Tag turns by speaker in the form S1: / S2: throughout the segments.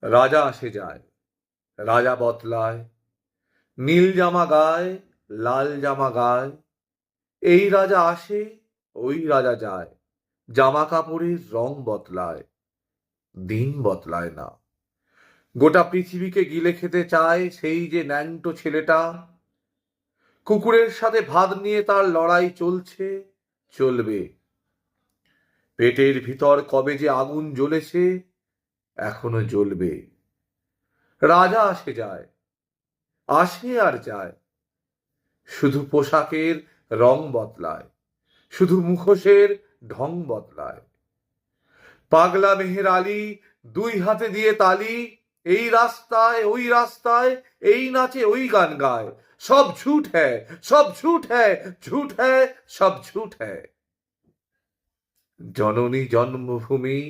S1: রাজা আসে যায়, রাজা বদলায়, নীল জামা গায়, লাল জামা গায়। এই রাজা আসে, ওই রাজা যায়, জামা কাপড়ের রং বদলায়, দিন বদলায় না। গোটা পৃথিবীকে গিলে খেতে চায় সেই যে ন্যাংটো ছেলেটা। কুকুরের সাথে ভাত নিয়ে তার লড়াই চলছে, চলবে। পেটের ভিতর কবে যে আগুন জ্বলেছে, এখনো জ্বলবে। রাজা আসে যায়, আসে আর যায়, শুধু পোশাকের রং বদলায়, শুধু মুখোশের ঢং বদলায়। পাগলা মেহের আলী দুই হাতে দিয়ে তালি, এই রাস্তায় ওই রাস্তায়, এই নাচে ওই গান গায়। সব ঝুট হ্যায়, সব ঝুট হ্যায়, ঝুট হ্যায়, সব ঝুট হ্যায়। জননী জন্মভূমি,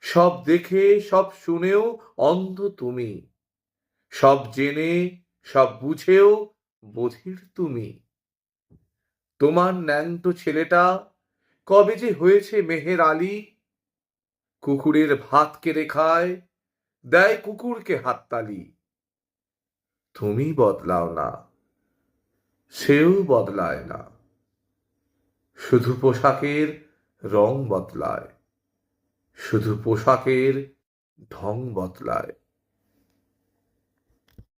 S1: সব দেখে সব শুনেও অন্ধ তুমি, সব জেনে সব বুঝেও বধির তুমি। তোমার ন্যাংটো ছেলেটা কবে যে হয়েছে মেহের আলী। কুকুরের ভাত কেড়ে খায়, দেয় কুকুরকে হাততালি। তুমি বদলাও না, সেও বদলায় না, শুধু পোশাকের রং বদলায়, শুধু পোশাকের ঢং বদলায়।